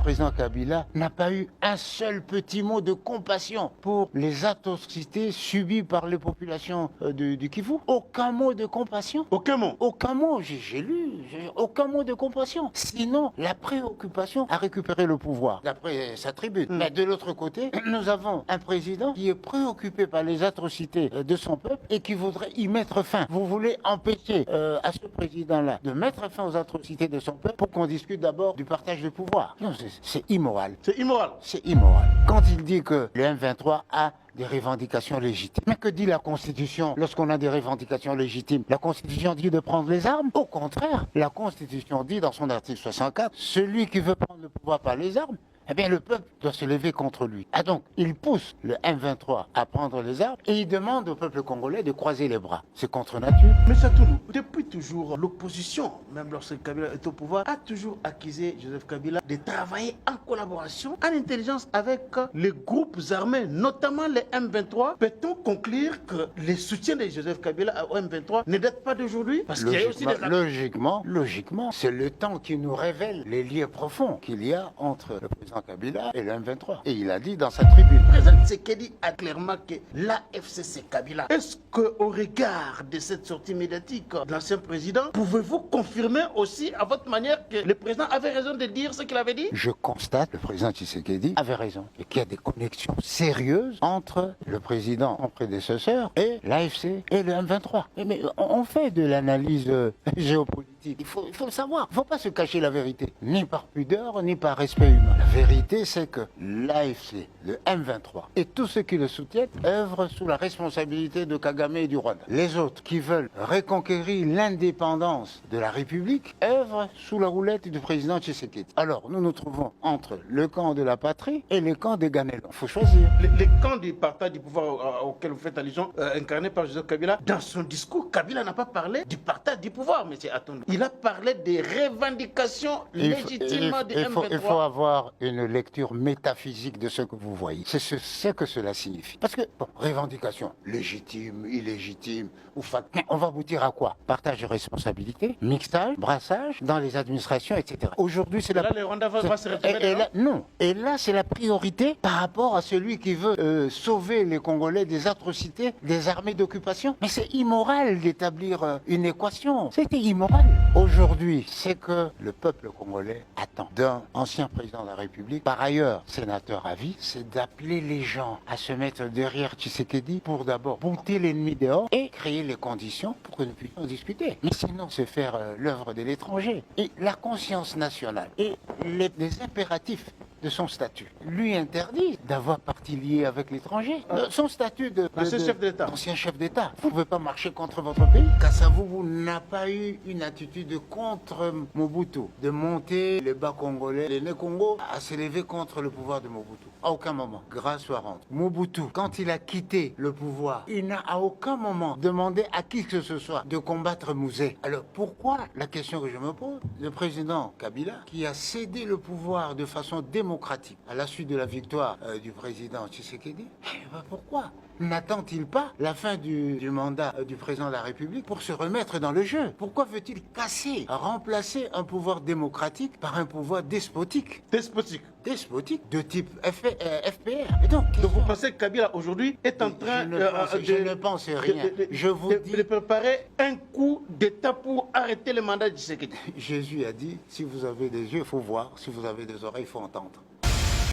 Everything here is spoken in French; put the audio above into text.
président Kabila n'a pas eu un seul petit mot de compassion pour les atrocités subies par les populations du Kivu. Aucun mot de compassion. Aucun mot. Aucun mot, j'ai lu, aucun mot de compassion. Sinon, la préoccupation à récupérer le pouvoir, d'après sa tribune. Mais de l'autre côté, nous avons un président qui est préoccupé par les atrocités de son peuple et qui voudrait y mettre fin. Vous voulez empêcher à ce président-là de mettre fin aux atrocités de son peuple pour qu'on discute d'abord du partage du pouvoir. Non, c'est immoral. C'est immoral. C'est immoral. Quand il dit que le M23 a des revendications légitimes. Mais que dit la Constitution lorsqu'on a des revendications légitimes? La Constitution dit de prendre les armes. Au contraire, la Constitution dit dans son article 64, celui qui veut prendre le pouvoir par les armes, eh bien, le peuple doit se lever contre lui. Ah donc, il pousse le M23 à prendre les armes et il demande au peuple congolais de croiser les bras. C'est contre nature. Mais Satoulou, depuis toujours, l'opposition, même lorsque Kabila est au pouvoir, a toujours accusé Joseph Kabila de travailler en collaboration, en intelligence avec les groupes armés, notamment les M23. Peut-on conclure que les soutiens de Joseph Kabila au M23 ne datent pas d'aujourd'hui? Parce qu'il y a aussi des... Logiquement, c'est le temps qui nous révèle les liens profonds qu'il y a entre le président Kabila et le M23. Et il a dit dans sa tribune. Le président Tshisekedi a clairement que l'AFC c'est Kabila. Est-ce qu'au regard de cette sortie médiatique de l'ancien président, pouvez-vous confirmer aussi à votre manière que le président avait raison de dire ce qu'il avait dit? Je constate que le président Tshisekedi avait raison et qu'il y a des connexions sérieuses entre le président, son prédécesseur, et l'AFC et le M23. Mais on fait de l'analyse géopolitique. Il faut le savoir. Il ne faut pas se cacher la vérité, ni par pudeur, ni par respect humain. La vérité, c'est que l'AFC, le M23 et tous ceux qui le soutiennent œuvrent sous la responsabilité de Kagame et du Rwanda. Les autres qui veulent reconquérir l'indépendance de la République œuvrent sous la roulette du président Tshisekedi. Alors, nous nous trouvons entre le camp de la patrie et le camp des Ganelons. Il faut choisir. Les camps du partage du pouvoir auquel vous faites allusion, incarné par Joseph Kabila, dans son discours, Kabila n'a pas parlé du partage du pouvoir, M. Atondo. Il a parlé des revendications légitimement du M23. Il faut avoir une lecture métaphysique de ce que vous voyez. C'est ce que cela signifie. Parce que, bon, revendication légitime, illégitime, ou mais on va aboutir à quoi? Partage de responsabilité, mixage, brassage dans les administrations, etc. Aujourd'hui, c'est la... Là, le Rwanda va se retirer. Non. Et là, c'est la priorité par rapport à celui qui veut sauver les Congolais des atrocités des armées d'occupation. Mais c'est immoral d'établir une équation. C'était immoral. Aujourd'hui, c'est que le peuple congolais attend d'un ancien président de la République, par ailleurs sénateur à vie, c'est d'appeler les gens à se mettre derrière Tshisekedi pour d'abord bouter l'ennemi dehors et créer les conditions pour que nous puissions discuter. Mais sinon, c'est faire l'œuvre de l'étranger. Et la conscience nationale et les impératifs de son statut lui interdit d'avoir parti lié avec l'étranger. Son statut d'ancien chef d'État. Ancien chef d'État. Vous ne pouvez pas marcher contre votre pays. Kasavubu n'a pas eu une attitude contre Mobutu, de monter les bas congolais, les Né-Congo, à s'élever contre le pouvoir de Mobutu. À aucun moment. Grâce soit rendue. Mobutu, quand il a quitté le pouvoir, il n'a à aucun moment demandé à qui que ce soit de combattre Mouzé. Alors pourquoi, la question que je me pose, le président Kabila, qui a cédé le pouvoir de façon démocratique à la suite de la victoire du président Tshisekedi, pourquoi n'attend-il pas la fin du mandat du président de la République pour se remettre dans le jeu? Pourquoi veut-il casser, remplacer un pouvoir démocratique par un pouvoir despotique? Despotique de type FPR. Et donc vous pensez que Kabila aujourd'hui est en train je ne pense rien. Je vous dis de préparer un coup d'État pour arrêter le mandat de Tshisekedi? Jésus a dit, si vous avez des yeux, il faut voir. Si vous avez des oreilles, il faut entendre.